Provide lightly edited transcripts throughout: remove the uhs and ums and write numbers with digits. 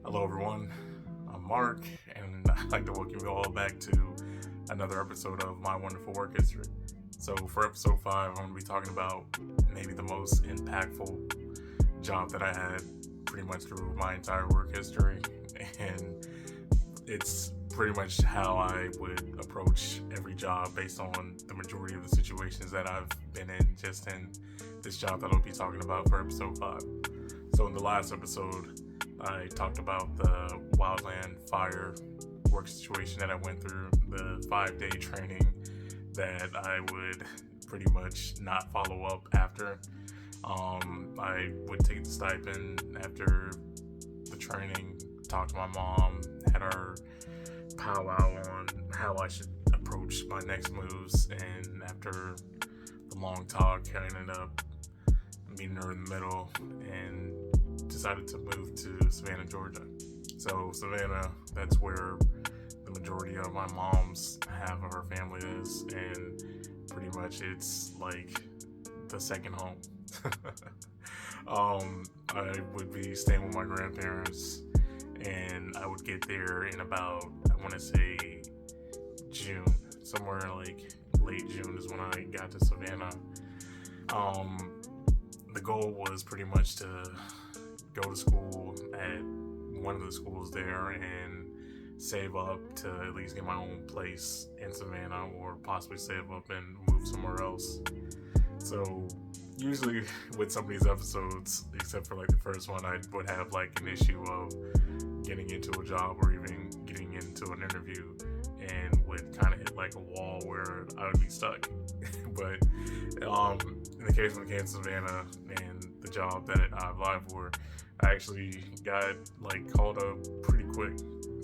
Hello, everyone. I'm Mark, and I'd like to welcome you all back to another episode of My Wonderful Work History. So, for episode 5, I'm going to be talking about maybe the most impactful job that I had pretty much through my entire work history, and it's pretty much how I would approach every job based on the majority of the situations that I've been in just in this job that I'll be talking about for episode 5. So in the last episode, I talked about the wildland fire work situation that I went through, the 5-day training that I would pretty much not follow up after. I would take the stipend after the training, talk to my mom, had our powwow on how I should approach my next moves, and after the long talk, I ended up meeting her in the middle and decided to move to Savannah, Georgia. So Savannah, that's where the majority of my mom's half of her family is, and pretty much it's like the second home. I would be staying with my grandparents, and I would get there in about, I want to say, June, somewhere like late June is when I got to Savannah. The goal was pretty much to go to school at one of the schools there and save up to at least get my own place in Savannah, or possibly save up and move somewhere else. So usually with some of these episodes, except for like the first one, I would have like an issue of getting into a job or even getting into an interview, and would kind of hit like a wall where I would be stuck. But in the case when it came to Savannah and the job that I applied for, I actually got like called up pretty quick.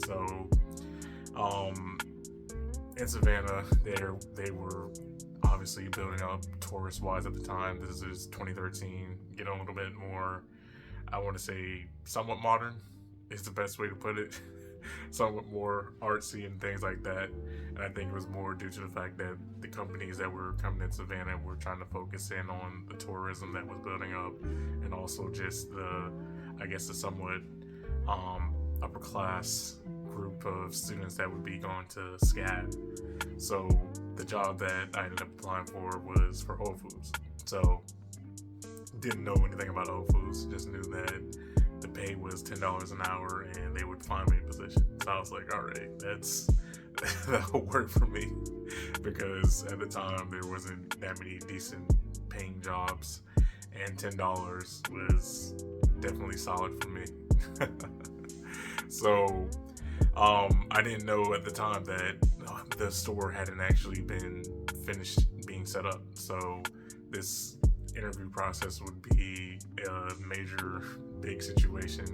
So in Savannah, they were obviously building up tourist-wise at the time. This is 2013, getting a little bit more, I want to say, somewhat modern is the best way to put it. Somewhat more artsy and things like that. And I think it was more due to the fact that the companies that were coming in Savannah were trying to focus in on the tourism that was building up, and also just the somewhat upper class group of students that would be going to SCAD. So the job that I ended up applying for was for Whole Foods. So didn't know anything about Whole Foods, just knew that the pay was $10 an hour and they would find me a position. So I was like, all right, that'll work for me, because at the time there wasn't that many decent paying jobs, and $10 was definitely solid for me. So I didn't know at the time that the store hadn't actually been finished being set up. So this interview process would be a major big situation,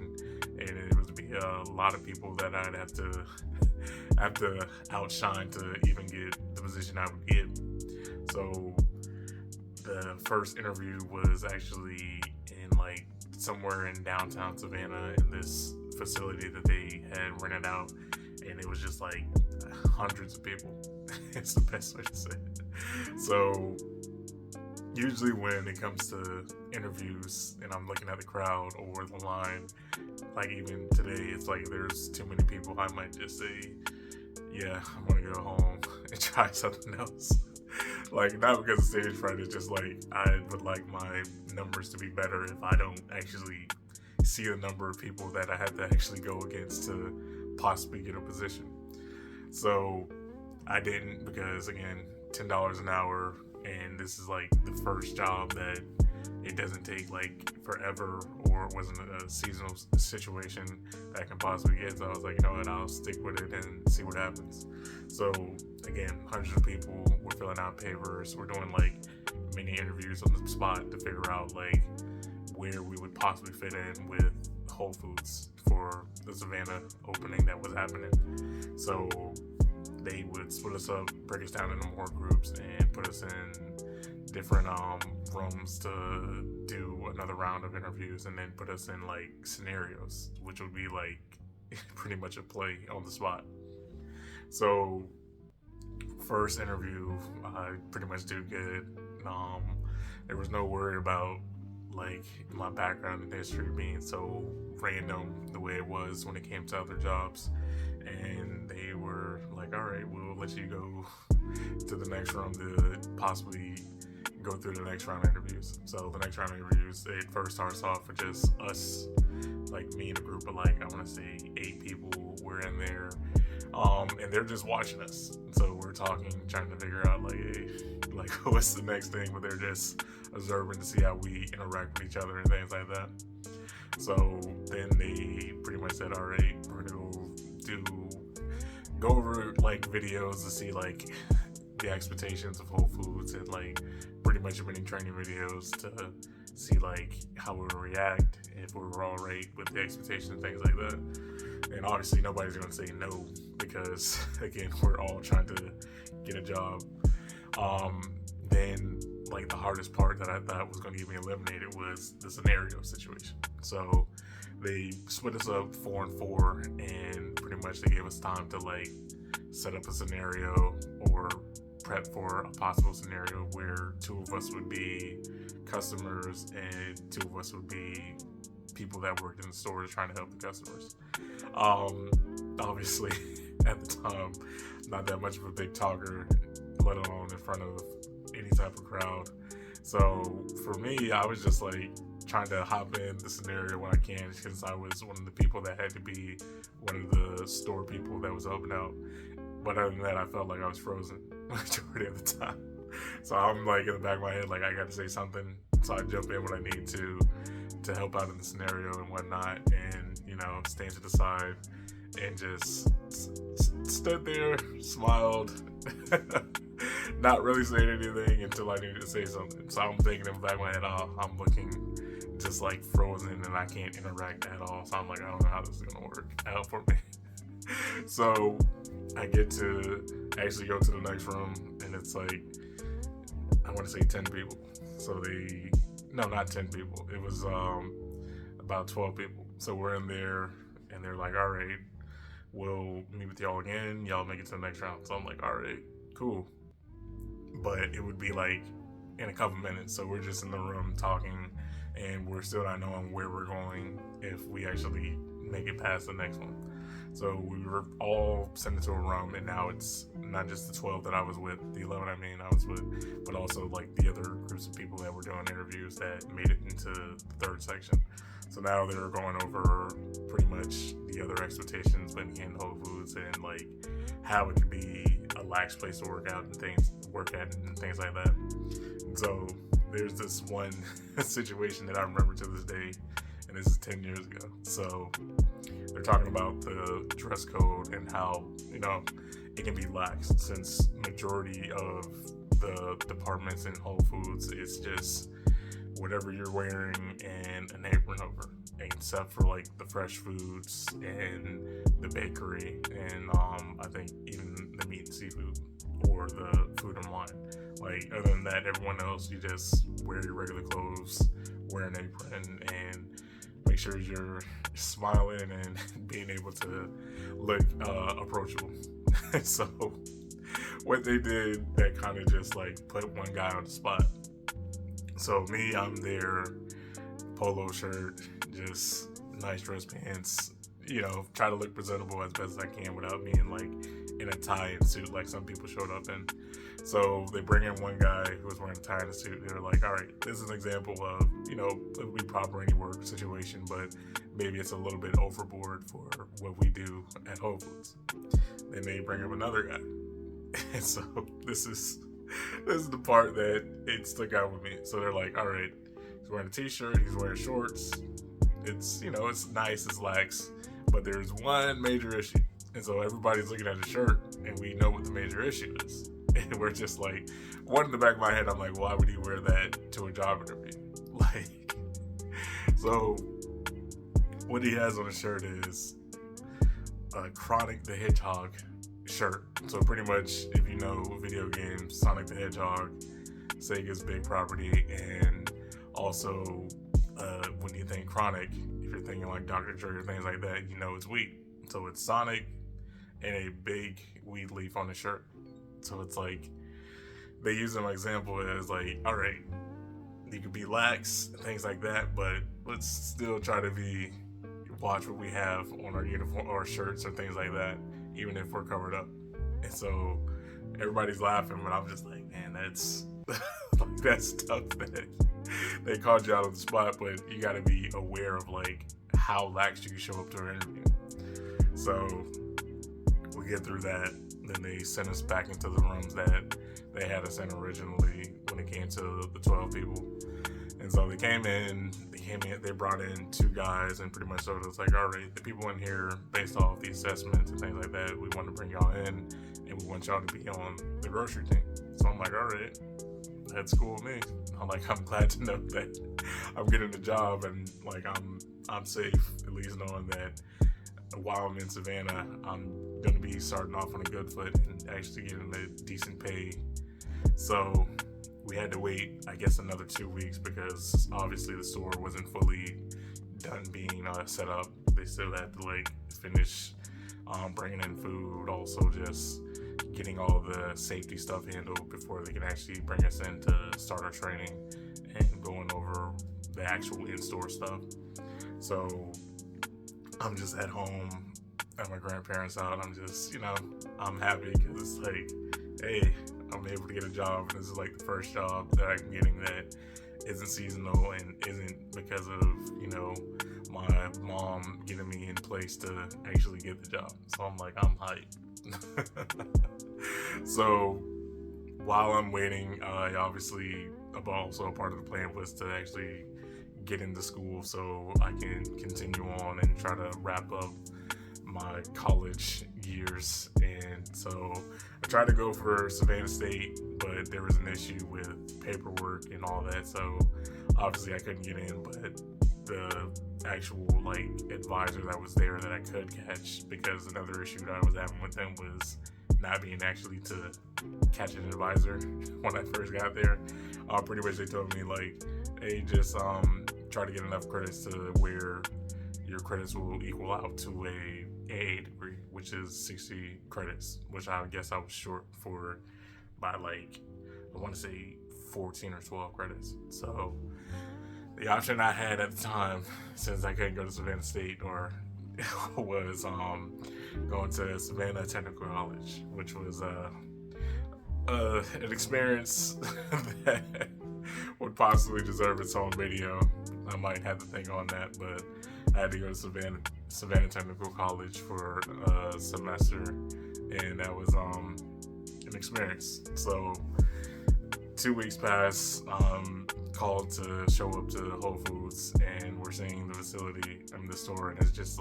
and it would be a lot of people that I'd have to outshine to even get the position I would get. So the first interview was actually in like somewhere in downtown Savannah in this facility that they had rented out, and it was just like hundreds of people. It's the best way to say it. So usually when it comes to interviews and I'm looking at the crowd or the line, like even today, it's like there's too many people, I might just say, yeah, I'm gonna go home and try something else. Like, not because of stage fright, it's just like I would like my numbers to be better if I don't actually see the number of people that I have to actually go against to possibly get a position. So I didn't, because again, $10 an hour, and this is like the first job that it doesn't take like forever, or it wasn't a seasonal situation that I can possibly get. So I was like, you know what, I'll stick with it and see what happens. So again, hundreds of people were filling out papers. We're doing like mini interviews on the spot to figure out like where we would possibly fit in with Whole Foods for the Savannah opening that was happening. So they would split us up, break us down into more groups, and put us in different rooms to do another round of interviews, and then put us in like scenarios, which would be like pretty much a play on the spot. So first interview, I pretty much did good. There was no worry about like my background and history being so random the way it was when it came to other jobs. And they were like, all right, we'll let you go to the next room to possibly go through the next round of interviews. So the next round of interviews, it first starts off with just us, like me and a group of like, I want to say 8 people. We're in there, and they're just watching us. So we're talking, trying to figure out like, hey, like what's the next thing, but they're just observing to see how we interact with each other and things like that. So then they pretty much said, all right, we're gonna go over like videos to see like the expectations of Whole Foods, and like pretty much many training videos to see like how we would react if we were all right with the expectations and things like that. And obviously nobody's going to say no, because again, we're all trying to get a job. Then like the hardest part that I thought was going to get me eliminated was the scenario situation. So they split us up 4 and 4, and pretty much they gave us time to like set up a scenario or prep for a possible scenario where 2 of us would be customers and 2 of us would be people that worked in the stores trying to help the customers. Obviously, at the time, not that much of a big talker, let alone in front of any type of crowd. So for me, I was just like trying to hop in the scenario when I can, because I was one of the people that had to be one of the store people that was helping out. But other than that, I felt like I was frozen majority of the time. So I'm like in the back of my head, like I got to say something. So I jump in when I need to help out in the scenario and whatnot, and stand to the side and just stood there, smiled, not really saying anything until I needed to say something. So I'm thinking in the back of my head, oh, I'm looking just like frozen and I can't interact at all. So I'm like, I don't know how this is gonna work out for me. So I get to actually go to the next room, and it's like, I want to say 10 people. So not 10 people. It was about 12 people. So we're in there, and they're like, all right, we'll meet with y'all again. Y'all make it to the next round. So I'm like, all right, cool. But it would be like in a couple minutes. So we're just in the room talking, and we're still not knowing where we're going if we actually make it past the next one. So we were all sent into a room, and now it's not just the 12 that I was with, the 11 I was with, but also like the other groups of people that were doing interviews that made it into the 3rd section. So now they were going over pretty much the other expectations when in Whole Foods, and like how it could be a lax place to work at and things like that. And so there's this one situation that I remember to this day, and this is 10 years ago. So they're talking about the dress code and how, it can be lax, since majority of the departments in Whole Foods is just whatever you're wearing and an apron over, except for like the fresh foods and the bakery and I think even the meat and seafood or the food and wine. Like other than that, everyone else, you just wear your regular clothes, wear an apron, and make sure you're smiling and being able to look approachable. So what they did, that kind of just like put one guy on the spot. So me, I'm there, polo shirt, just nice dress pants, try to look presentable as best as I can without being like in a tie and suit like some people showed up in. So they bring in one guy who was wearing a tie and a suit. They're like, all right, this is an example of, it would be proper any work situation, but maybe it's a little bit overboard for what we do at Whole Foods. Then they bring up another guy. And so this is the part that it stuck out with me. So they're like, all right, he's wearing a t-shirt, he's wearing shorts. It's, it's nice, it's lax, but there's one major issue. And so everybody's looking at the shirt, and we know what the major issue is. And we're just like, one in the back of my head, I'm like, why would he wear that to a job interview? Like, so what he has on his shirt is a Sonic the Hedgehog shirt. So pretty much, if you know video games, Sonic the Hedgehog, Sega's big property, and also when you think Chronic, if you're thinking like Dr. Dre or things like that, it's weed. So it's Sonic and a big weed leaf on the shirt. So it's like, they use an example as like, all right, you can be lax, things like that, but let's still try to watch what we have on our uniform or shirts or things like that, even if we're covered up. And so everybody's laughing, but I'm just like, man, that's that's tough that they called you out on the spot, but you got to be aware of like how lax you can show up to an interview. So we get through that. Then they sent us back into the rooms that they had us in originally when it came to the 12 people. And so they came in, they brought in 2 guys and pretty much told us like, all right, the people in here, based off the assessments and things like that, we want to bring y'all in and we want y'all to be on the grocery team. So I'm like, all right, that's cool with me. I'm glad to know that I'm getting the job and like I'm safe, at least knowing that while I'm in Savannah, I'm going to be starting off on a good foot and actually getting a decent pay. So we had to wait, I guess, another 2 weeks because obviously the store wasn't fully done being set up. They still had to like finish bringing in food, also just getting all the safety stuff handled before they can actually bring us in to start our training and going over the actual in-store stuff. So I'm just at home at my grandparents' house. I'm just, I'm happy because it's like, hey, I'm able to get a job, and this is like the first job that I'm getting that isn't seasonal and isn't because of, my mom getting me in place to actually get the job. So I'm like, I'm hyped. So while I'm waiting, obviously, also a part of the plan was to actually get into school so I can continue on and try to wrap up my college years. And so I tried to go for Savannah State, but there was an issue with paperwork and all that, so obviously I couldn't get in. But the actual advisor that was there that I could catch, because another issue that I was having with him was not being actually to catch an advisor when I first got there. Pretty much they told me hey, just try to get enough credits to where your credits will equal out to a AA degree, which is 60 credits, which I guess I was short for by I want to say 14 or 12 credits. So the option I had at the time, since I couldn't go to Savannah State, was going to Savannah Technical College, which was an experience that would possibly deserve its own video. I might have to think on that, but I had to go to Savannah Technical College for a semester, and that was an experience. So 2 weeks passed, called to show up to Whole Foods, and we're seeing the facility and the store, and it's just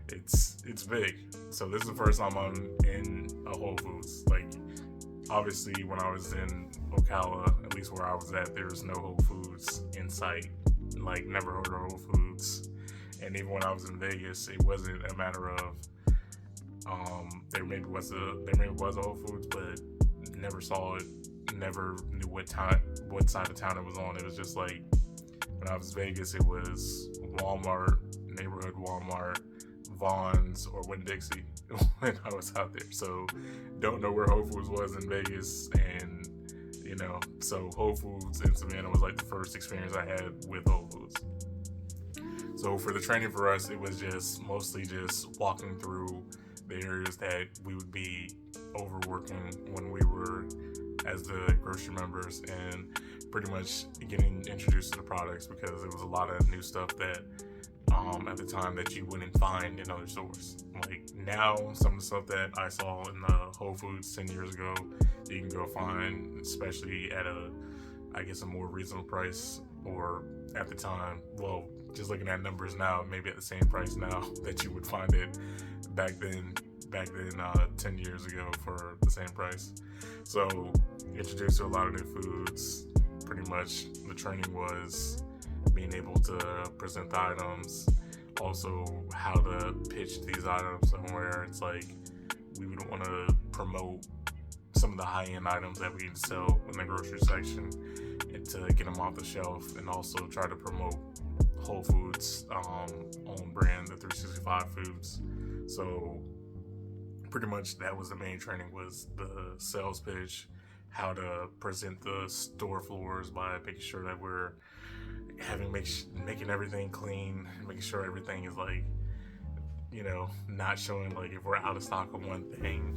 it's big. So this is the first time I'm in a Whole Foods. Obviously when I was in Ocala, at least where I was at, there was no Whole Foods in sight. Never heard of Whole Foods. And even when I was in Vegas, it wasn't a matter of there maybe was a Whole Foods, but never saw it, never knew what side of town it was on. It was just when I was in Vegas, it was Walmart, neighborhood Walmart, Vons, or Winn-Dixie when I was out there. So don't know where Whole Foods was in Vegas, and so Whole Foods in Savannah was the first experience I had with Whole Foods. So for the training for us, it was mostly just walking through the areas that we would be overworking when we were as the grocery members, and pretty much getting introduced to the products, because there was a lot of new stuff that at the time that you wouldn't find in other stores. Now, some of the stuff that I saw in the Whole Foods 10 years ago, you can go find, especially at a more reasonable price, or at the time, well, just looking at numbers now, maybe at the same price now that you would find it back then 10 years ago for the same price. So introduced to a lot of new foods. Pretty much the training was being able to present the items, also how to pitch these items, and where it's we would want to promote some of the high-end items that we can sell in the grocery section and to get them off the shelf, and also try to promote Whole Foods own brand, the 365 Foods. So pretty much that was the main training, was the sales pitch, how to present the store floors by making sure that we're making everything clean, making sure everything is like, not showing like if we're out of stock on one thing,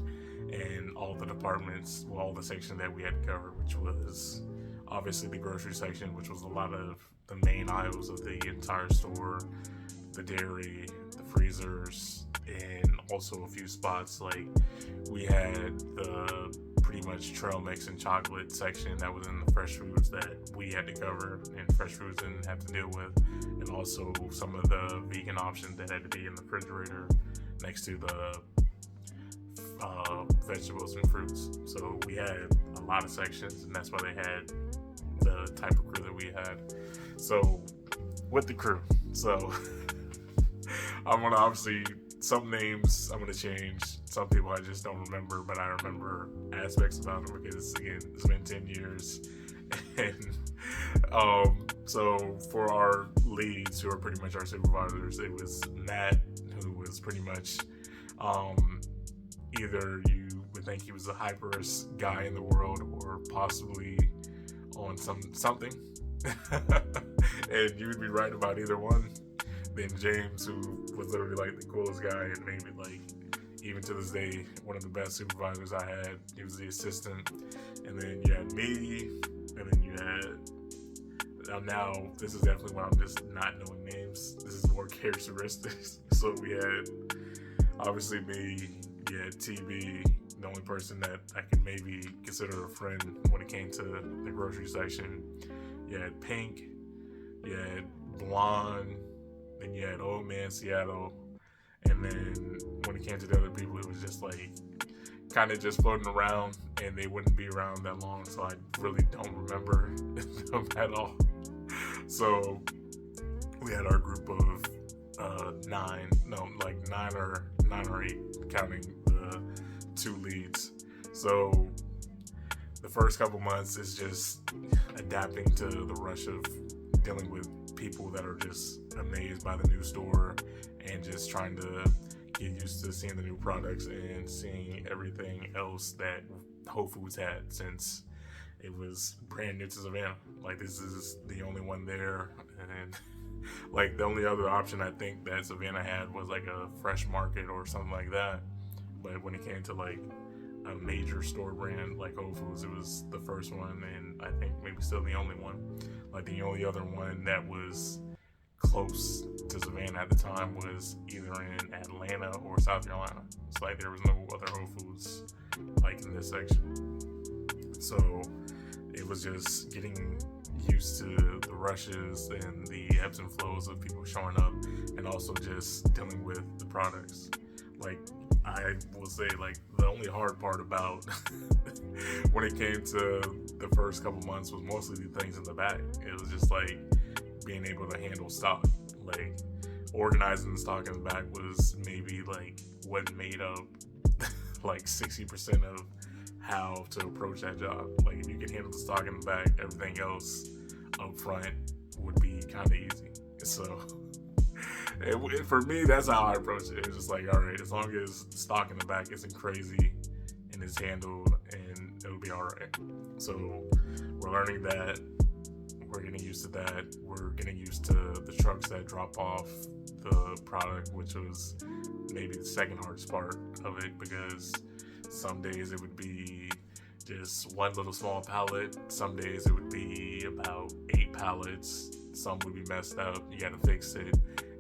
and all the departments, well, all the section that we had to cover, which was obviously the grocery section, which was a lot of the main aisles of the entire store, the dairy, the freezers, and also a few spots like we had the pretty much trail mix and chocolate section that was in the fresh foods that we had to cover and fresh foods didn't have to deal with, and also some of the vegan options that had to be in the refrigerator next to the vegetables and fruits. So we had a lot of sections, and that's why they had the type of crew that we had. So with the crew, so I'm gonna obviously, some names I'm gonna change, some people I just don't remember, but I remember aspects about them because again, it's been 10 years. And so for our leads, who are pretty much our supervisors, it was Matt, who was pretty much either you would think he was the hyperest guy in the world or possibly on something and you would be right about either one. Then James, who was literally like the coolest guy and maybe like even to this day one of the best supervisors I had. He was the assistant. And then you had me, and then you had now this is definitely when I'm just not knowing names, this is more characteristics. So we had obviously me, you had TB, the only person that I could maybe consider a friend when it came to the grocery section. You had Pink, you had Blonde, then you had Old Man Seattle, and then when it came to the other people, it was just like kind of just floating around, and they wouldn't be around that long, so I really don't remember them at all. So we had our group of nine or eight, counting the two leads. So the first couple months is just adapting to the rush of dealing with people that are just amazed by the new store and just trying to get used to seeing the new products and seeing everything else that Whole Foods had, since it was brand new to Savannah. Like, this is the only one there, and like the only other option I think that Savannah had was like a Fresh Market or something like that. But when it came to like a major store brand like Whole Foods, it was the first one, and I think maybe still the only one. Like, the only other one that was close to Savannah at the time was either in Atlanta or South Carolina. It's like there was no other Whole Foods like in this section. So it was just getting used to the rushes and the ebbs and flows of people showing up, and also just dealing with the products. Like, I will say, like, the only hard part about when it came to the first couple months was mostly the things in the back. It was just like being able to handle stock. Like, organizing the stock in the back was maybe like what made up like 60% of how to approach that job. Like, if you could handle the stock in the back, everything else up front would be kind of easy. So for me, that's how I approach it. It's just like, all right, as long as the stock in the back isn't crazy and it's handled, and it'll be all right. So we're learning that. We're getting used to that. We're getting used to the trucks that drop off the product, which was maybe the second hardest part of it, because some days it would be just one little small pallet. Some days it would be about 8 pallets. Some would be messed up. You got to fix it,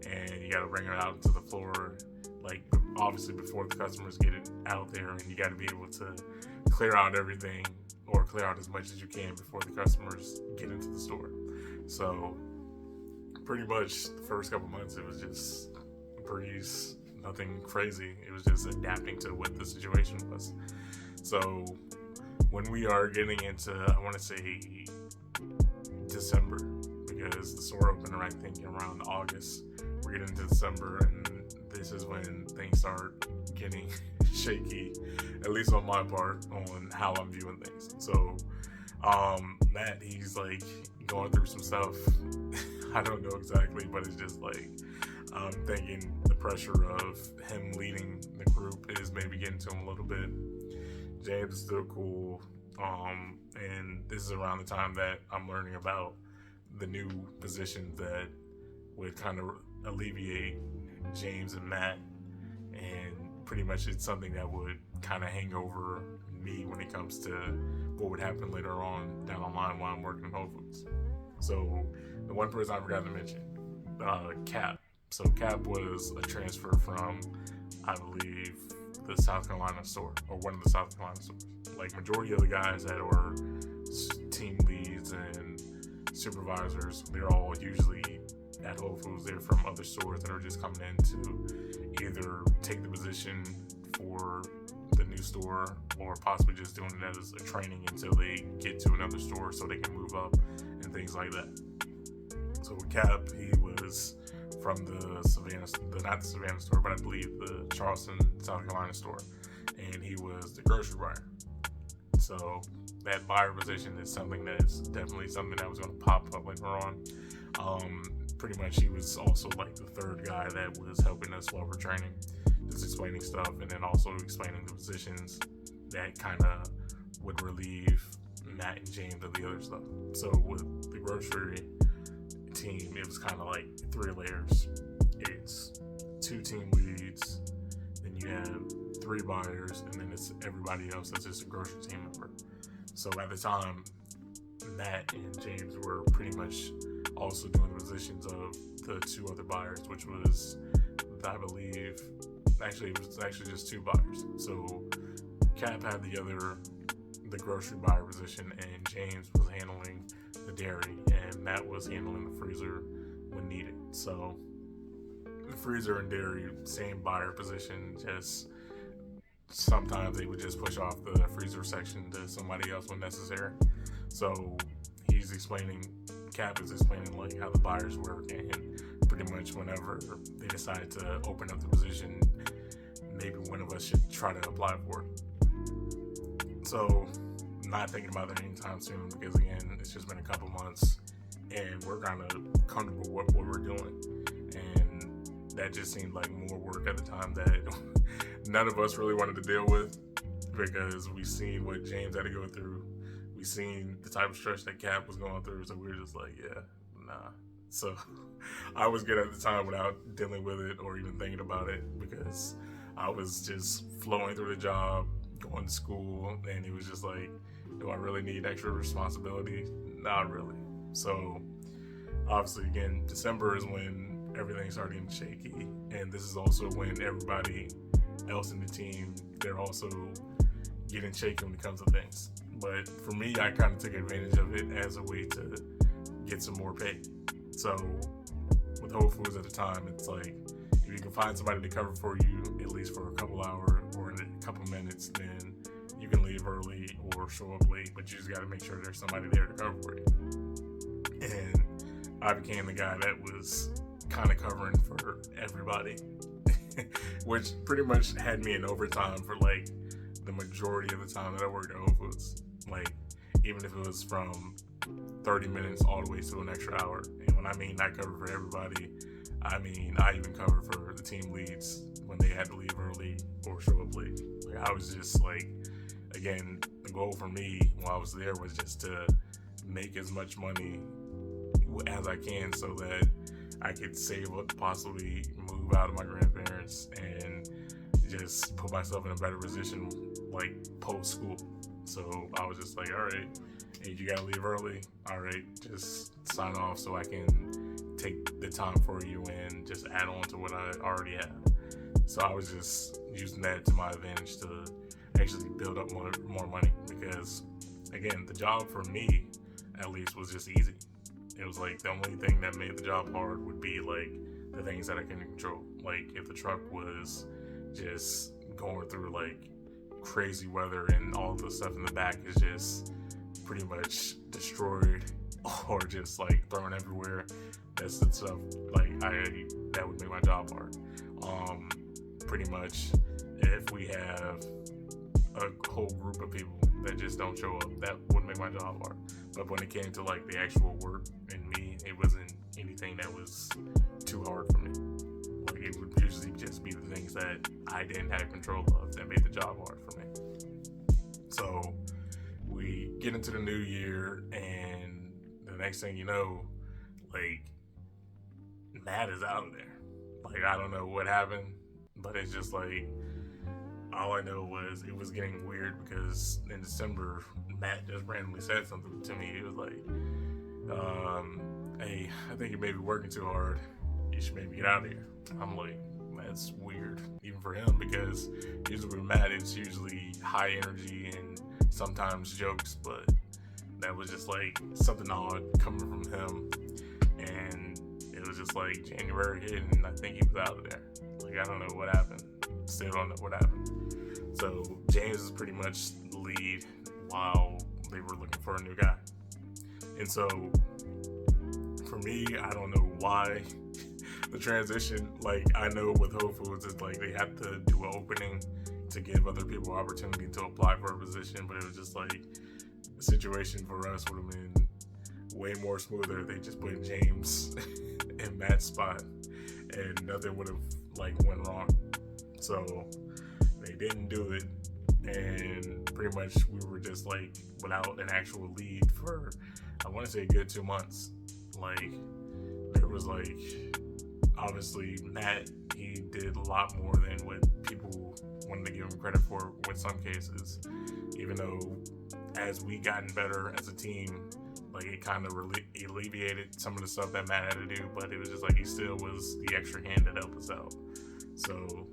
and you got to bring it out into the floor, like, obviously before the customers get it out there, and you got to be able to clear out everything, or clear out as much as you can before the customers get into the store. So pretty much the first couple months, it was just a breeze, nothing crazy. It was just adapting to what the situation was. So when we are getting into, I want to say December, because the store opened, I think, around August. We're getting into December, and this is when things start getting shaky, at least on my part, on how I'm viewing things. So Matt, he's like going through some stuff. I don't know exactly, but it's just like, I'm thinking the pressure of him leading the group is maybe getting to him a little bit. James is still cool. And this is around the time that I'm learning about the new positions that would kind of alleviate James and Matt, and pretty much it's something that would kind of hang over me when it comes to what would happen later on down the line while I'm working in Whole Foods. So the one person I forgot to mention, Cap. So Cap was a transfer from, I believe, the South Carolina store, or one of the South Carolina stores. Like, majority of the guys that were team leads and supervisors, they're all usually at Whole Foods. They're from other stores that are just coming in to either take the position for the new store or possibly just doing it as a training until they get to another store so they can move up and things like that. So with Cap, he was from not the Savannah store, but I believe the Charleston, South Carolina store, and he was the grocery buyer. So that buyer position is something that's definitely something that was going to pop up later on. Pretty much he was also like the third guy that was helping us while we're training, just explaining stuff, and then also explaining the positions that kind of would relieve Matt and James of the other stuff. So with the grocery team, it was kind of like 3 layers. It's 2 team leads, then you have 3 buyers, and then it's everybody else that's just a grocery team member. So at the time, Matt and James were pretty much also doing the positions of the 2 other buyers, which was, I believe, it was actually just 2 buyers. So Cap had the grocery buyer position, and James was handling the dairy, and Matt was handling the freezer when needed. So the freezer and dairy, same buyer position, just sometimes they would just push off the freezer section to somebody else when necessary. So Cap is explaining like how the buyers work, and pretty much whenever they decide to open up the position, maybe one of us should try to apply for it. So not thinking about that anytime soon, because again, it's just been a couple months and we're kind of comfortable with what we're doing, and that just seemed like more work at the time that none of us really wanted to deal with, because we seen what James had to go through. We seen the type of stress that Cap was going through, so we were just like, yeah, nah. So I was good at the time without dealing with it or even thinking about it, because I was just flowing through the job, going to school, and it was just like, do I really need extra responsibility? Not really. So obviously, again, December is when everything's starting to shaky, and this is also when everybody else in the team, they're also getting shaky when it comes to things. But for me, I kind of took advantage of it as a way to get some more pay. So with Whole Foods at the time, it's like, if you can find somebody to cover for you, at least for a couple hours or a couple minutes, then you can leave early or show up late, but you just got to make sure there's somebody there to cover for you. And I became the guy that was kind of covering for everybody, which pretty much had me in overtime for like the majority of the time that I worked at Whole Foods. Like, even if it was from 30 minutes all the way to an extra hour. And when I mean I cover for everybody, I mean I even cover for the team leads when they had to leave early or show up late. Like, I was just like, again, the goal for me while I was there was just to make as much money as I can so that I could save up, possibly move out of my grandparents, and just put myself in a better position like post school. So I was just like, all right, hey, you gotta leave early, all right, just sign off so I can take the time for you and just add on to what I already have. So I was just using that to my advantage to actually build up more money, because again, the job for me at least was just easy. It was like the only thing that made the job hard would be like the things that I couldn't control. Like if the truck was just going through like crazy weather and all the stuff in the back is just pretty much destroyed or just like thrown everywhere, that's the stuff like that would make my job hard. Pretty much if we have a whole group of people that just don't show up, that would make my job hard. But when it came to like the actual work and me, it wasn't anything that was too hard for me. Like it would usually just be the things that I didn't have control of that made the job hard for me. So we get into the new year, and the next thing you know, like, Matt is out of there. Like, I don't know what happened, but it's just like, all I know was it was getting weird because in December, Matt just randomly said something to me. He was like, hey, I think you may be working too hard. You should maybe get out of here. I'm like, that's weird, even for him, because usually with Matt, it's usually high energy and sometimes jokes, but that was just like something odd coming from him. And it was just like January hit, and I think he was out of there. Like, I don't know what happened. Still don't know what happened. So James is pretty much the lead while they were looking for a new guy. And so for me, I don't know why the transition, like, I know with Whole Foods, it's like they have to do an opening to give other people opportunity to apply for a position, but it was just like the situation for us would have been way more smoother if they just put James in Matt's spot and nothing would have like went wrong. So they didn't do it, and pretty much we were just like without an actual lead for, I want to say, a good 2 months. Like, there was like, obviously Matt, he did a lot more than what people wanted to give him credit for with some cases, even though as we gotten better as a team, like, it kind of alleviated some of the stuff that Matt had to do, but it was just like he still was the extra hand that helped us out. So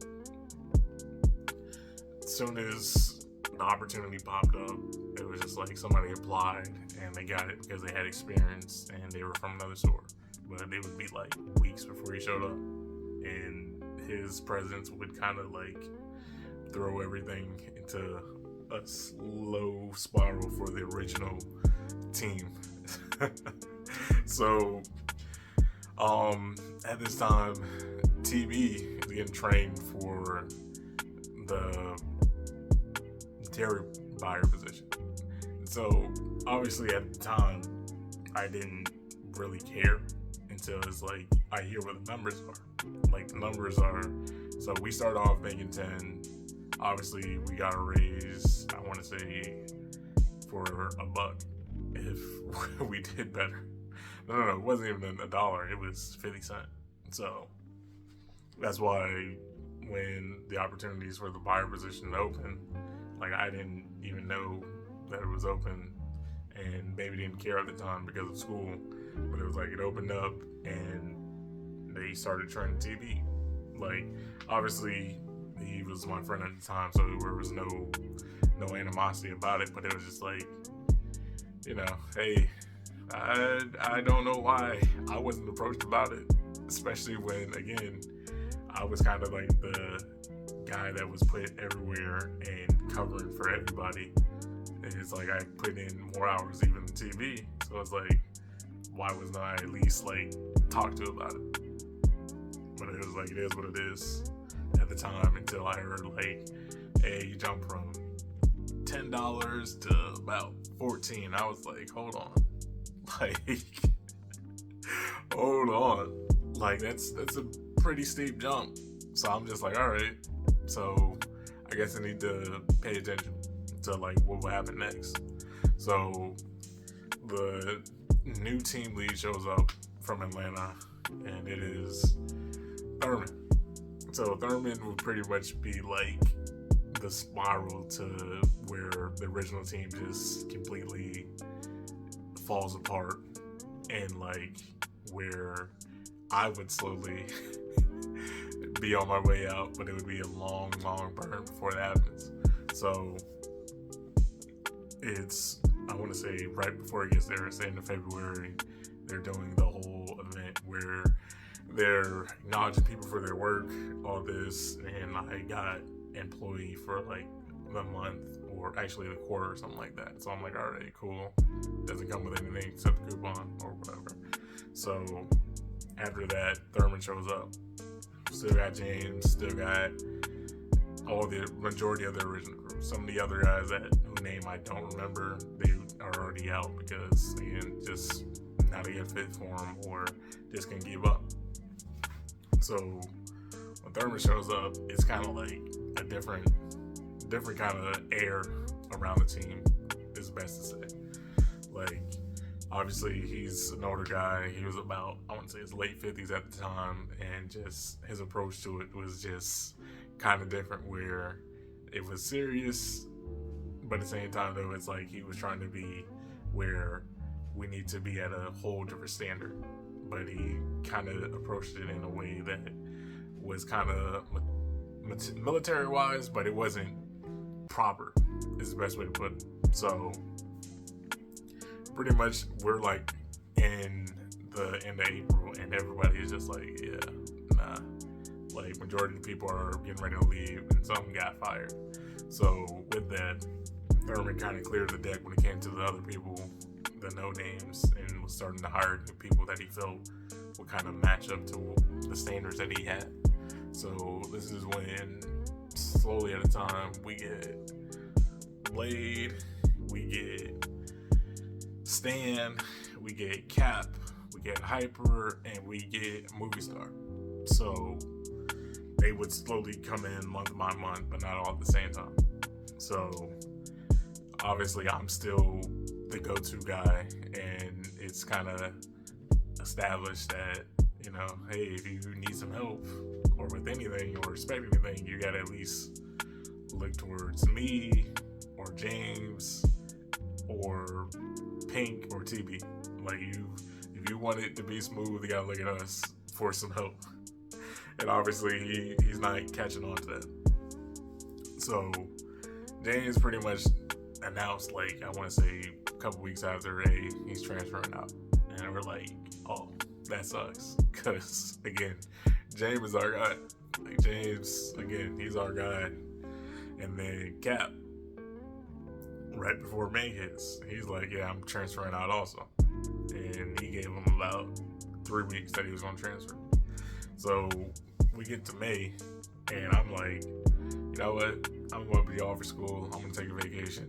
as soon as the opportunity popped up, it was just like somebody applied and they got it because they had experience and they were from another store. But it would be like weeks before he showed up, and his presence would kind of like throw everything into a slow spiral for the original team. So at this time, TB is getting trained for the dairy buyer position. So obviously at the time, I didn't really care until it's like I hear what the numbers are. Like, the numbers are, so we started off making 10. Obviously we got a raise, I want to say, for $1 if we did better. No, it wasn't even $1, it was 50 cents. So that's why when the opportunities for the buyer position opened, like, I didn't even know that it was open, and maybe didn't care at the time because of school, but it was like it opened up and they started training TB. Like, obviously he was my friend at the time, so there was no animosity about it, but it was just like, you know, hey, I don't know why I wasn't approached about it, especially when, again, I was kind of like the guy that was put everywhere and covering for everybody. And it's like I put in more hours even than TV, so it's like, why wasn't I at least like talked to about it? But it was like, it is what it is at the time, until I heard like, hey, you jump from $10 to about 14. I was like, hold on, like, hold on, like that's a pretty steep jump. So I'm just like, all right, so I guess I need to pay attention to like what will happen next. So the new team lead shows up from Atlanta, and it is Thurman. So Thurman would pretty much be like the spiral to where the original team just completely falls apart, and like where I would slowly be on my way out, but it would be a long burn before it happens. So it's, I want to say, right before it gets there, it's the end of February, they're doing the whole event where they're acknowledging people for their work, all this, and I got employee for like the month, or actually the quarter or something like that. So I'm like, all right, cool. Doesn't come with anything except the coupon or whatever. So after that, Thurman shows up. Still got James, still got all the majority of the original crew. Some of the other guys whose name I don't remember, they are already out because, again, just not a good fit for them, or just can give up. So when Thurman shows up, it's kind of like a different kind of air around the team. is best to say. Like, obviously, he's an older guy. He was about, I want to say his late 50s at the time, and just his approach to it was just kind of different, where it was serious, but at the same time, though, it's like he was trying to be where we need to be at a whole different standard. But he kind of approached it in a way that was kind of military-wise, but it wasn't proper, is the best way to put it. So, pretty much, we're like in the end of April, and everybody is just like, yeah, nah. Like, majority of the people are getting ready to leave, and some got fired. So, with that, Thurman kind of cleared the deck when it came to the other people, the no names, and was starting to hire new people that he felt would kind of match up to the standards that he had. So this is when, slowly at a time, we get Blade, we get Stan, we get Cap, we get Hyper, and we get Movie Star. So they would slowly come in month by month, but not all at the same time. So obviously I'm still the go-to guy, and it's kind of established that, you know, hey, if you need some help or with anything or expect anything, you gotta at least look towards me or James or Pink or TB. Like, if you want it to be smooth, you gotta look at us for some help. And obviously he's not catching on to that. So James pretty much announced, like, I want to say a couple weeks after, hey, he's transferring out. And we're like, oh, that sucks. Because, again, James is our guy. Like, James, again, he's our guy. And then Cap, right before May hits, he's like, yeah, I'm transferring out also. And he gave him about 3 weeks that he was going to transfer. So we get to May, and I'm like, you know what? I'm going to be off for school. I'm going to take a vacation.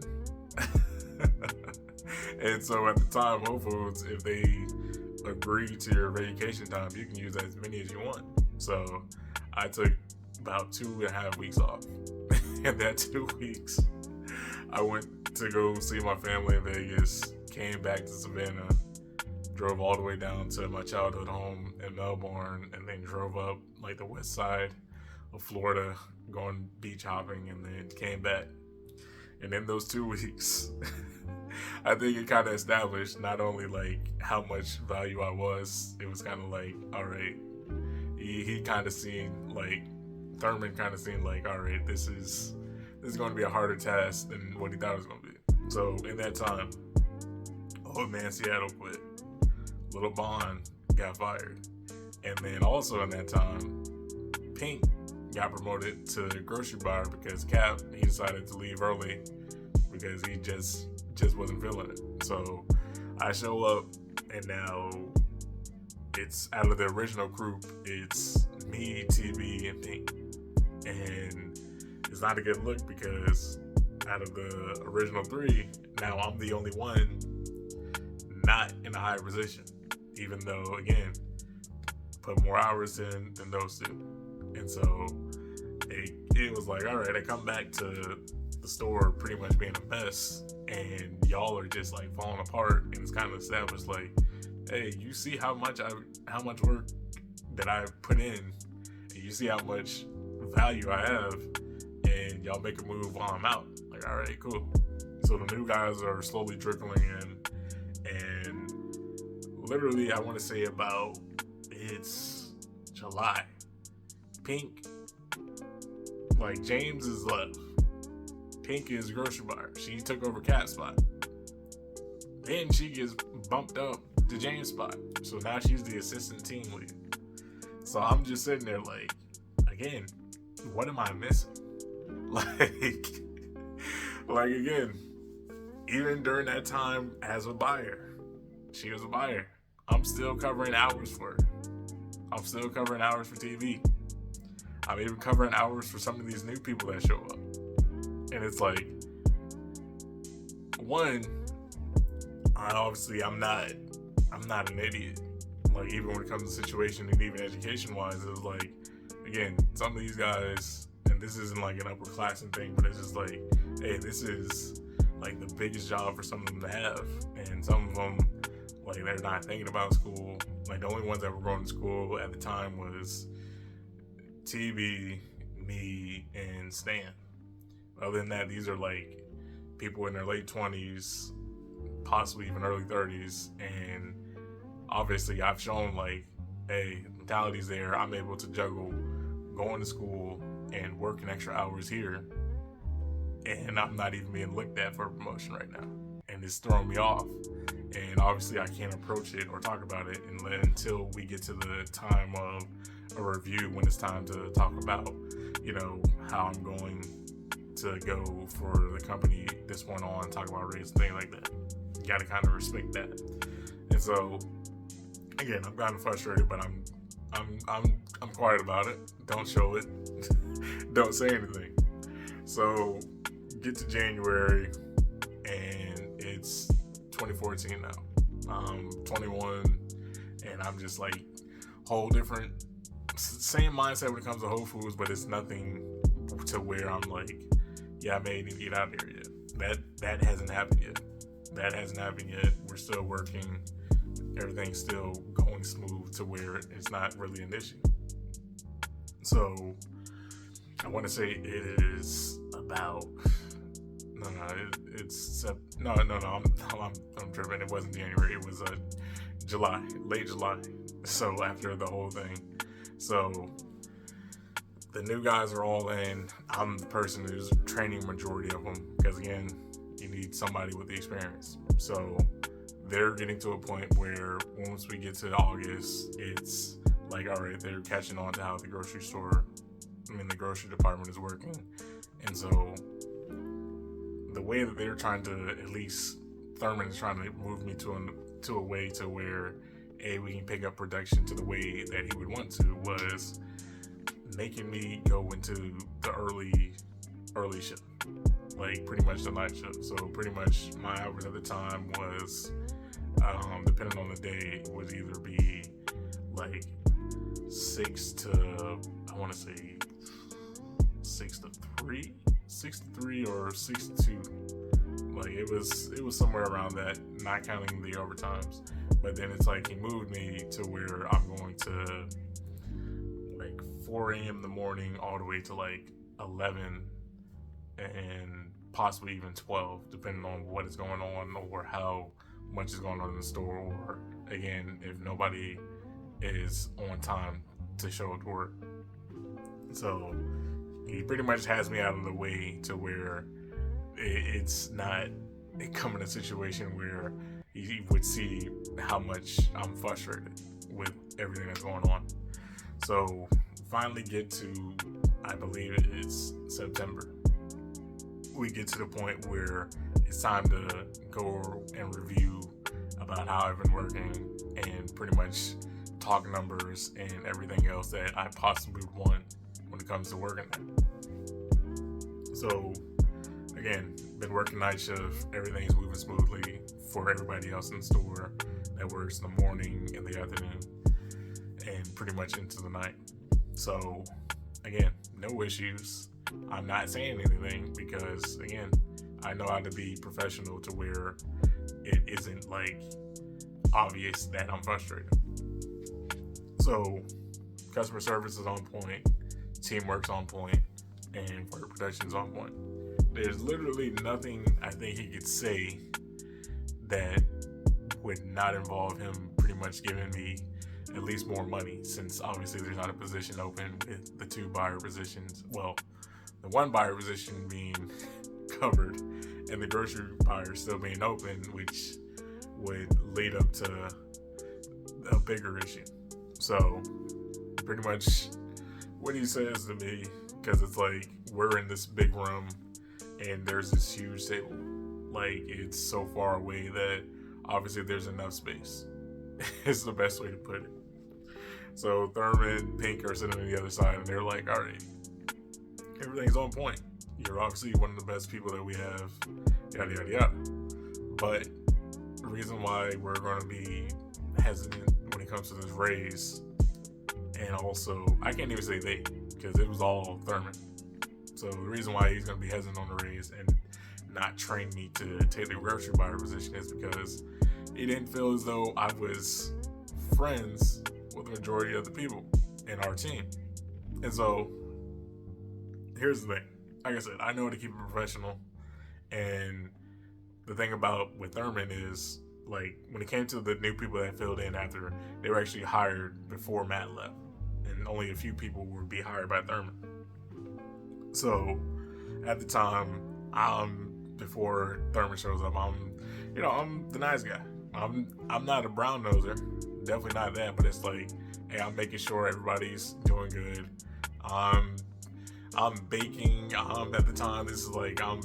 And so at the time, Whole Foods, if they agree to your vacation time, you can use as many as you want. So I took about 2.5 weeks off. And that 2 weeks, I went to go see my family in Vegas, came back to Savannah, drove all the way down to my childhood home in Melbourne, and then drove up like the west side of Florida, going beach hopping, and then came back. And in those 2 weeks, I think it kind of established not only like how much value I was, it was kind of like, all right, he kind of seen, like, Thurman kind of seen like, all right, this is going to be a harder task than what he thought it was going to be. So in that time, Old Man Seattle quit, Little Bond got fired, and then also in that time, Pink got promoted to grocery buyer because Cap, he decided to leave early because he just wasn't feeling it. So I show up, and now it's out of the original group, it's me, TB, and Pink. And it's not a good look because out of the original 3, now I'm the only one not in a high position, even though, again, put more hours in than those 2. And so it was like, all right, I come back to the store pretty much being a mess, and y'all are just like falling apart, and it's kind of established like, hey, you see how much work that I put in, and you see how much value I have, and y'all make a move while I'm out. Like, all right, cool. So the new guys are slowly trickling in, and literally, I want to say about, it's July. Pink, like, James is left. Pink is grocery buyer. She took over Cap's spot. Then she gets bumped up to James' spot. So now she's the assistant team lead. So I'm just sitting there like, again, what am I missing? Like again, even during that time as a buyer, she was a buyer. I'm still covering hours for her. I'm still covering hours for TV. I'm even covering hours for some of these new people that show up. And it's like, one, I'm not an idiot. Like, even when it comes to situation and even education-wise, it was like, again, some of these guys, and this isn't like an upperclassing thing, but it's just like, hey, this is like the biggest job for some of them to have, and some of them, like, they're not thinking about school. Like, the only ones that were going to school at the time was TB, me, and Stan. Other than that, these are like people in their late 20s, possibly even early 30s, and obviously I've shown, like, hey, mentality's there. I'm able to juggle going to school and working extra hours here, and I'm not even being looked at for a promotion right now, and it's throwing me off. And obviously I can't approach it or talk about it until we get to the time of a review, when it's time to talk about, you know, how I'm going to go for the company this one on, talk about race and things like that. You gotta kind of respect that. And so, again, I'm kind of frustrated, but I'm quiet about it. Don't show it. Don't say anything. So get to January, and it's 2014 now. I'm 21, and I'm just like whole different, same mindset when it comes to Whole Foods, but it's nothing to where I'm like, yeah, I may need to get out of here yet. That hasn't happened yet. That hasn't happened yet. We're still working. Everything's still going smooth to where it's not really an issue. So I want to say it is about I'm tripping. It wasn't January. It was July, late July. So after the whole thing, so the new guys are all in. I'm the person who's training majority of them, because again, you need somebody with the experience. So they're getting to a point where once we get to August, it's like, all right, they're catching on to how the grocery department is working. And so the way that they're trying to, at least Thurman is trying to move me to a way to where, we can pick up production to the way that he would want to, was making me go into the early shift, like pretty much the night shift. So pretty much my hours at the time was, depending on the day, would either be like 6 to 3 or 6 to 2. Like it was somewhere around that, not counting the overtimes. But then it's like he moved me to where I'm going to like 4 a.m. in the morning all the way to like 11 and possibly even 12, depending on what is going on or how much is going on in the store, or again, if nobody is on time to show up to work. So he pretty much has me out of the way to where it's not coming to a situation where he would see how much I'm frustrated with everything that's going on. So finally get to, I believe it's September, we get to the point where it's time to go and review about how I've been working and pretty much talk numbers and everything else that I possibly would want when it comes to working there. So again, been working night shift, everything's moving smoothly for everybody else in the store that works in the morning and the afternoon and pretty much into the night. So again, no issues. I'm not saying anything because again, I know how to be professional to where it isn't like obvious that I'm frustrated. So customer service is on point, teamwork's on point, and for production's on point. There's literally nothing I think he could say that would not involve him pretty much giving me at least more money, since obviously there's not a position open with the 2 buyer positions. Well, the 1 buyer position being covered and the grocery buyer still being open, which would lead up to a bigger issue. So pretty much what he says to me, because it's like we're in this big room and there's this huge table, like it's so far away that obviously there's enough space. It's the best way to put it. So Thurman, Pink are sitting on the other side and they're like, all right, everything's on point. You're obviously one of the best people that we have, yada, yada, yada. But the reason why we're going to be hesitant when it comes to this raise, and also, I can't even say they, because it was all Thurman. So the reason why he's going to be hesitant on the raise and not train me to take the grocery buyer position is because he didn't feel as though I was friends with the majority of the people in our team. And so here's the thing. Like I said, I know how to keep it professional. And the thing about with Thurman is, like, when it came to the new people that filled in after, they were actually hired before Matt left. And only a few people would be hired by Thurman. So at the time, before Thurman shows up, I'm the nice guy. I'm not a brown noser, definitely not that. But it's like, hey, I'm making sure everybody's doing good. I'm baking. At the time, this is like I'm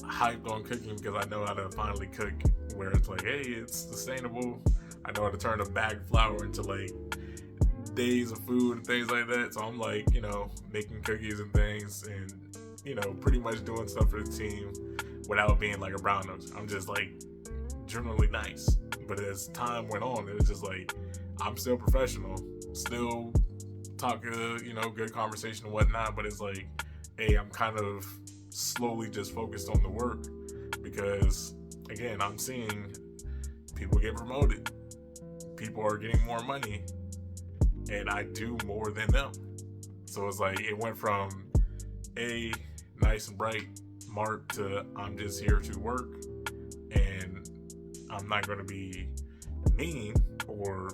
hyped on cooking because I know how to finally cook. Where it's like, hey, it's sustainable. I know how to turn a bag of flour into like days of food and things like that. So I'm like, making cookies and things, and pretty much doing stuff for the team without being like a brown nose. I'm just like generally nice. But as time went on, it was just like I'm still professional, still talking, good conversation and whatnot. But it's like, hey, I'm kind of slowly just focused on the work because, again, I'm seeing people get promoted. People are getting more money, and I do more than them. So it's like it went from a nice and bright Mark to I'm just here to work, and I'm not going to be mean or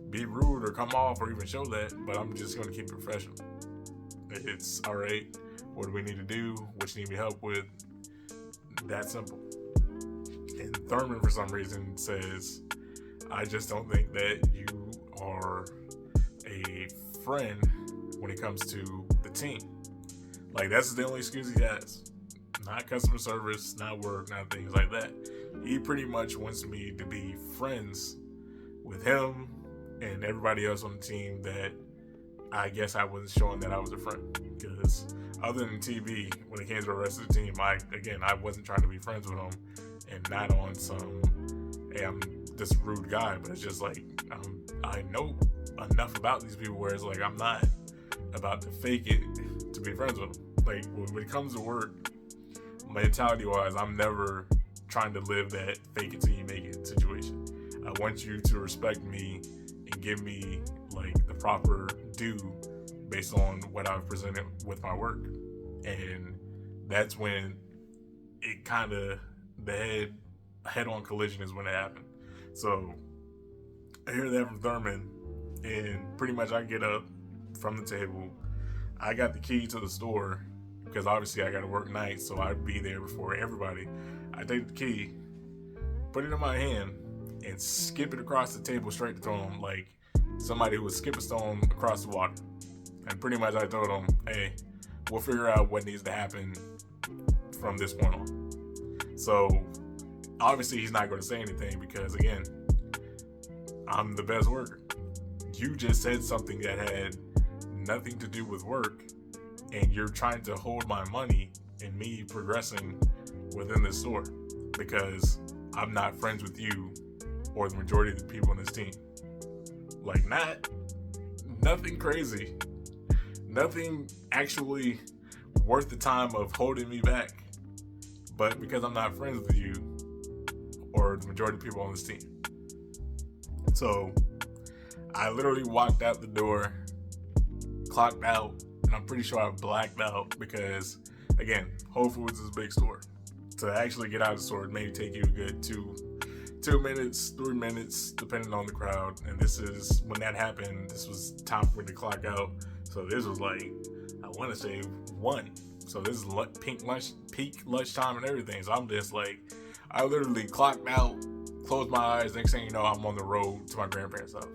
be rude or come off or even show that, but I'm just going to keep it professional. It's all right. What do we need to do? What you need me help with? That simple. And Thurman, for some reason, says, I just don't think that you are a friend when it comes to the team. Like, that's the only excuse he has. Not customer service, not work, not things like that. He pretty much wants me to be friends with him and everybody else on the team that I guess I wasn't showing that I was a friend. Because other than TV, when it came to the rest of the team, I wasn't trying to be friends with him, and not on some, hey, I'm this rude guy, but it's just like, I know enough about these people where it's like, I'm not about to fake it to be friends with them. Like, when it comes to work, mentality-wise, I'm never trying to live that fake it till you make it situation. I want you to respect me and give me, like, the proper due based on what I've presented with my work. And that's when it kind of, the head-on collision is when it happened. So I hear that from Thurman, and pretty much I get up from the table. I got the key to the store because obviously I got to work nights, so I'd be there before everybody. I take the key, put it in my hand, and skip it across the table straight to him, like somebody who would skip a stone across the water. And pretty much I told him, hey, we'll figure out what needs to happen from this point on. So obviously he's not going to say anything because, again, I'm the best worker. You just said something that had nothing to do with work, and you're trying to hold my money and me progressing within the store because I'm not friends with you or the majority of the people in this team. Like, nothing crazy. Nothing actually worth the time of holding me back. But because I'm not friends with you or the majority of people on this team. So I literally walked out the door, clocked out, and I'm pretty sure I blacked out because, again, Whole Foods is a big store. To actually get out of the store, it may take you a good 2 minutes, 3 minutes, depending on the crowd. And this is, when that happened, this was time for me to clock out. So this was like, I want to say 1. So this is peak lunchtime and everything. So I'm just like, I literally clocked out, closed my eyes. Next thing you know, I'm on the road to my grandparents' house.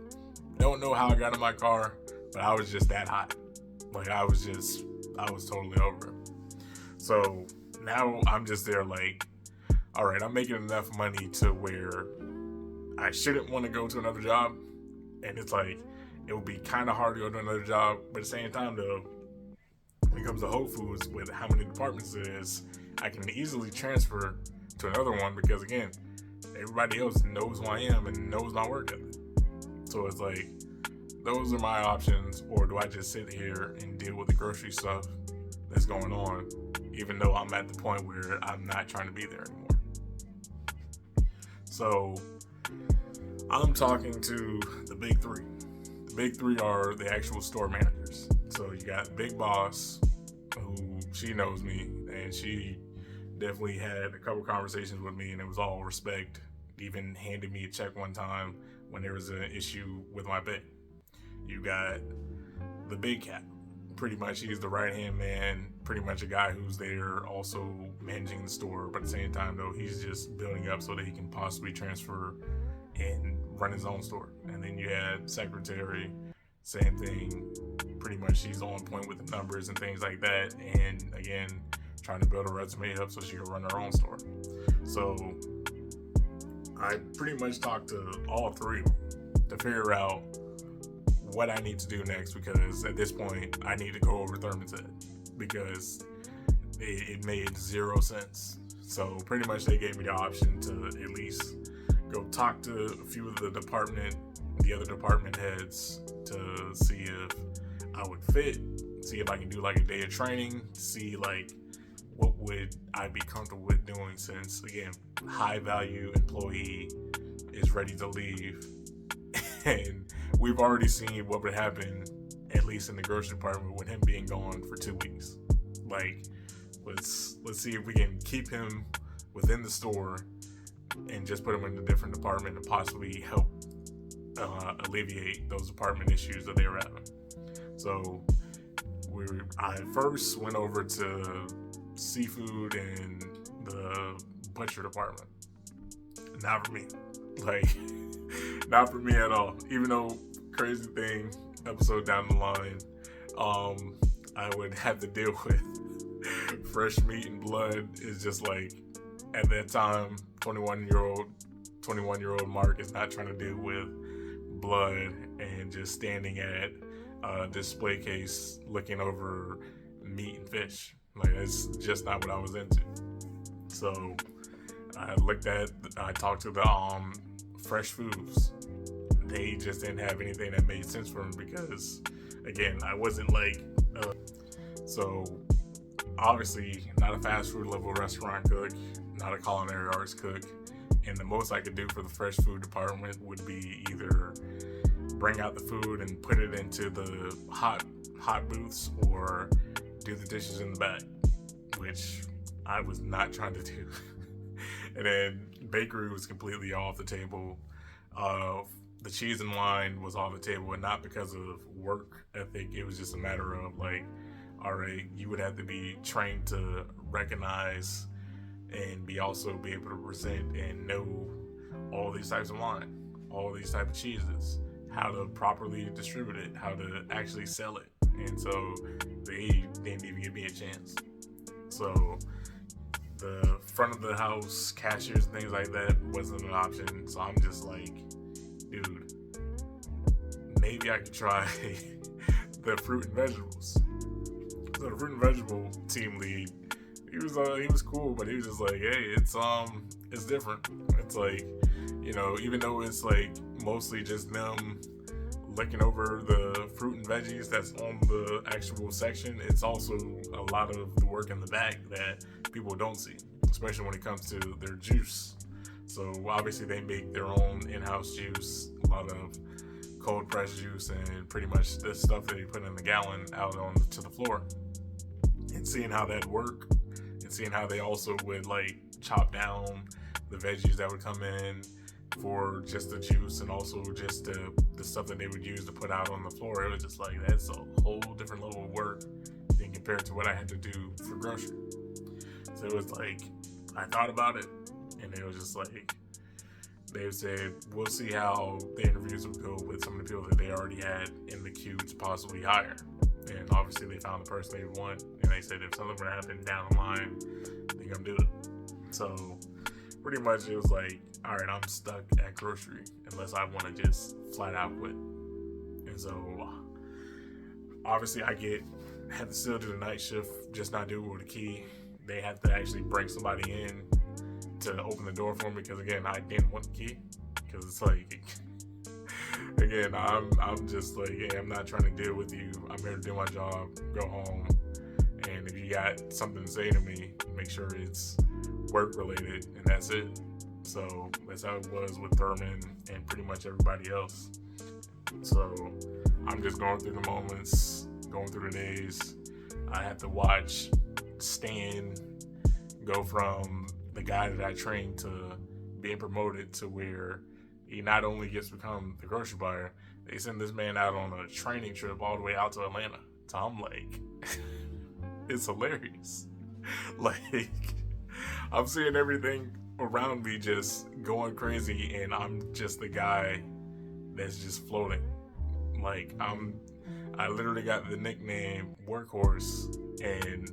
Don't know how I got in my car, but I was just that hot. Like, I was totally over it. So now I'm just there like, all right, I'm making enough money to where I shouldn't want to go to another job. And it's like, it would be kind of hard to go to another job. But at the same time, though, when it comes to Whole Foods, with how many departments it is, I can easily transfer to another one because, again, everybody else knows who I am and knows my work ethic. So it's like, those are my options. Or do I just sit here and deal with the grocery stuff that's going on even though I'm at the point where I'm not trying to be there anymore. So I'm talking to the big three. The big three are the actual store managers. So you got Big Boss, who she knows me, and she definitely had a couple conversations with me, and it was all respect. Even handed me a check one time when there was an issue with my pay. You got the Big Cat. Pretty much he's the right-hand man, pretty much a guy who's there also managing the store, but at the same time though, he's just building up so that he can possibly transfer and run his own store. And then you had secretary, same thing, pretty much she's on point with the numbers and things like that, and again, trying to build a resume up so she can run her own store. So I pretty much talked to all three to figure out what I need to do next, because at this point I need to go over Thurman's head because it made zero sense. So pretty much they gave me the option to at least go talk to a few of the other department heads to see if I would fit, see if I can do like a day of training, see like what would I be comfortable with doing, since again, high value employee is ready to leave. And we've already seen what would happen, at least in the grocery department, with him being gone for 2 weeks. Like, let's see if we can keep him within the store and just put him in a different department and possibly help alleviate those department issues that they were having. So I first went over to seafood and the butcher department. Not for me. Like, not for me at all. Even though, crazy thing, episode down the line, I would have to deal with fresh meat and blood. Is just like, at that time, 21-year-old Mark is not trying to deal with blood and just standing at a display case looking over meat and fish. Like, that's just not what I was into. So I talked to the fresh foods. They just didn't have anything that made sense for me because, again, I wasn't like, so obviously not a fast food level restaurant cook, not a culinary arts cook, and the most I could do for the fresh food department would be either bring out the food and put it into the hot booths or do the dishes in the back, which I was not trying to do. And then bakery was completely off the table. The cheese and wine was off the table, and not because of work ethic. It was just a matter of like, all right, you would have to be trained to recognize and be able to present and know all these types of wine, all these types of cheeses, how to properly distribute it, how to actually sell it. And so they didn't even give me a chance. So the front of the house, cashiers, things like that wasn't an option. So I'm just like, dude, maybe I could try the fruit and vegetables. So the fruit and vegetable team lead, he was cool, but he was just like, hey, it's different. It's like, you know, even though it's like mostly just them looking over the fruit and veggies that's on the actual section, it's also a lot of the work in the back that people don't see, especially when it comes to their juice. So obviously they make their own in-house juice, a lot of cold pressed juice, and pretty much the stuff that they put in the gallon out to the floor. And seeing how that work, and seeing how they also would like chop down the veggies that would come in for just the juice, and also just the stuff that they would use to put out on the floor. It was just like, that's a whole different level of work than compared to what I had to do for grocery. So it was like, I thought about it, and it was just like, they said, we'll see how the interviews would go with some of the people that they already had in the queue to possibly hire. And obviously they found the person they want, and they said if something would happen down the line, they're gonna do it. So pretty much it was like, all right, I'm stuck at grocery unless I want to just flat out quit. And so obviously I had to still do the night shift, just not do it with a key. They had to actually bring somebody in to open the door for me, because again, I didn't want the key, because it's like, again, I'm just like, hey, I'm not trying to deal with you. I'm here to do my job, go home, and if you got something to say to me, make sure it's work related, and that's it. So that's how it was with Thurman and pretty much everybody else. So I'm just going through the moments, going through the days. I had to watch Stan go from the guy that I trained to being promoted to where he not only gets to become the grocery buyer, they send this man out on a training trip all the way out to Atlanta. So I'm like, it's hilarious. Like, I'm seeing everything around me just going crazy, and I'm just the guy that's just floating. Like, I literally got the nickname Workhorse, and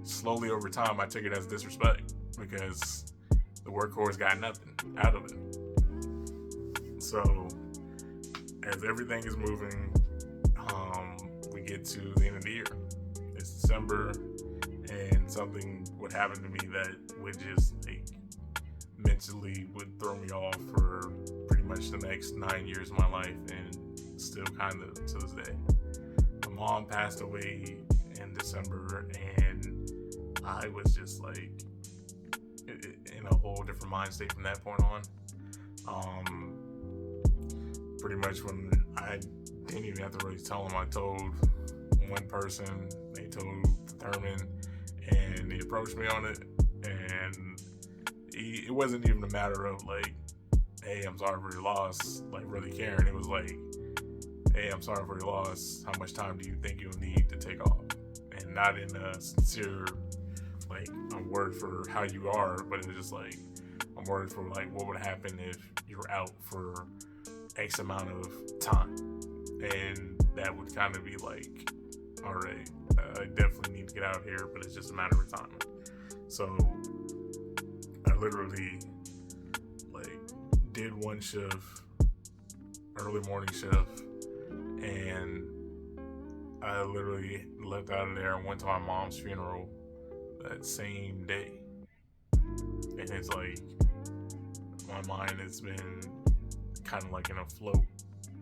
slowly over time I took it as disrespect because the workhorse got nothing out of it. So as everything is moving, we get to the end of the year. It's December, and something would happen to me that would just like mentally would throw me off for pretty much the next 9 years of my life, and still kind of to this day. My mom passed away in December, and I was just like in a whole different mind state from that point on. Pretty much when I didn't even have to really tell them, I told one person, they told Thurman, and he approached me on it, and it wasn't even a matter of like, hey, I'm sorry for your loss, like really caring. It was like, hey, I'm sorry for your loss. How much time do you think you'll need to take off? And not in a sincere, like, I'm worried for how you are, but it was just like, I'm worried for like what would happen if you're out for X amount of time. And that would kind of be like, all right, I definitely need to get out of here, but it's just a matter of time. So I literally like did one shift, early morning shift, and I literally left out of there and went to my mom's funeral that same day. And it's like, my mind has been kind of like in a float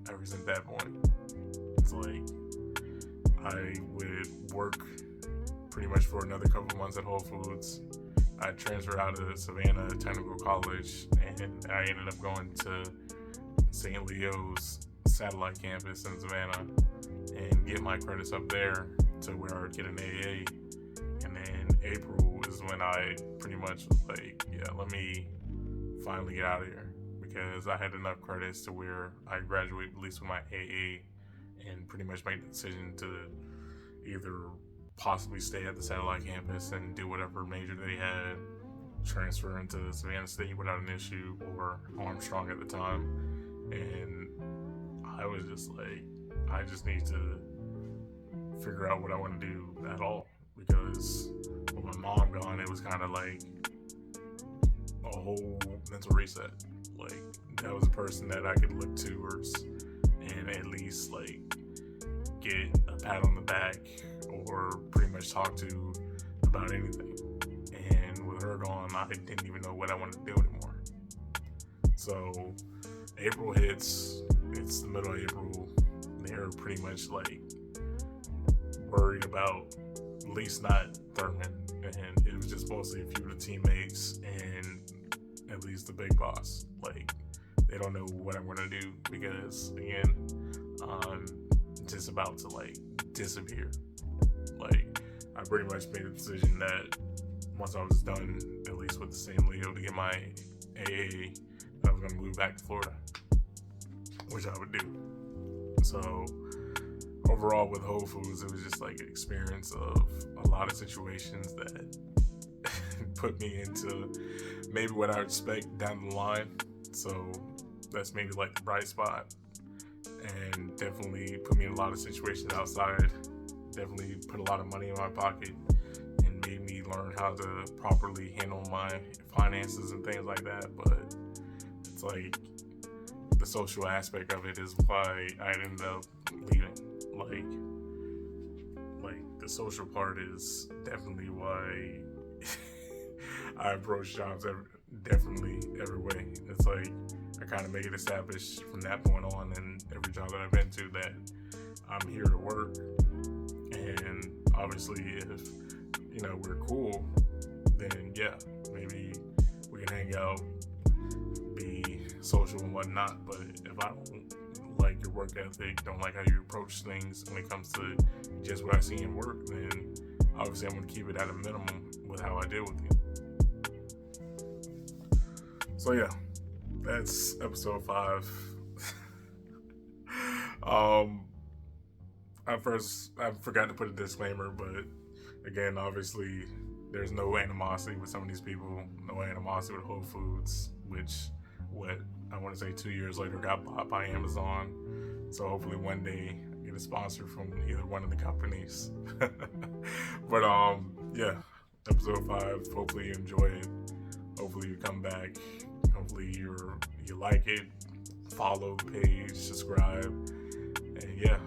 ever since that point. It's like, I would work pretty much for another couple months at Whole Foods. I transferred out of Savannah Technical College, and I ended up going to St. Leo's satellite campus in Savannah and get my credits up there to where I would get an AA. And then April is when I pretty much was like, yeah, let me finally get out of here, because I had enough credits to where I graduate at least with my AA and pretty much make the decision to either possibly stay at the satellite campus and do whatever major they had, transfer into Savannah State without an issue, or Armstrong at the time. And I was just like, I just need to figure out what I want to do at all, because with my mom gone, it was kind of like a whole mental reset. Like, that was a person that I could look towards and at least like get a pat on the back or pretty much talk to about anything. And with her gone, I didn't even know what I wanted to do anymore. So April hits, it's the middle of April, they're pretty much like worried about at least not Thurman, and it was just mostly a few of the teammates and at least the big boss. Like, they don't know what I'm gonna do, because again, I'm just about to like disappear. Like, I pretty much made a decision that once I was done, at least with the St. Leo, to get my AA, I was gonna move back to Florida, which I would do. So overall with Whole Foods, it was just like an experience of a lot of situations that put me into maybe what I would expect down the line. So that's maybe like the bright spot, and definitely put me in a lot of situations outside, definitely put a lot of money in my pocket, and made me learn how to properly handle my finances and things like that. But it's like, the social aspect of it is why I ended up leaving. Like the social part is definitely why I approach jobs definitely every way. It's like, I kind of make it established from that point on, and every job that I've been to, that I'm here to work. And obviously, if we're cool, then yeah, maybe we can hang out, be social and whatnot. But if I don't like your work ethic, don't like how you approach things when it comes to just what I see in work, then obviously I'm going to keep it at a minimum with how I deal with you. So yeah, that's episode 5. I forgot to put a disclaimer, but again, obviously there's no animosity with some of these people, no animosity with Whole Foods, which I want to say 2 years later got bought by Amazon. So hopefully one day I get a sponsor from either one of the companies. But yeah, episode 5. Hopefully you enjoy it. Hopefully you come back. Hopefully you like it. Follow the page, subscribe, and yeah.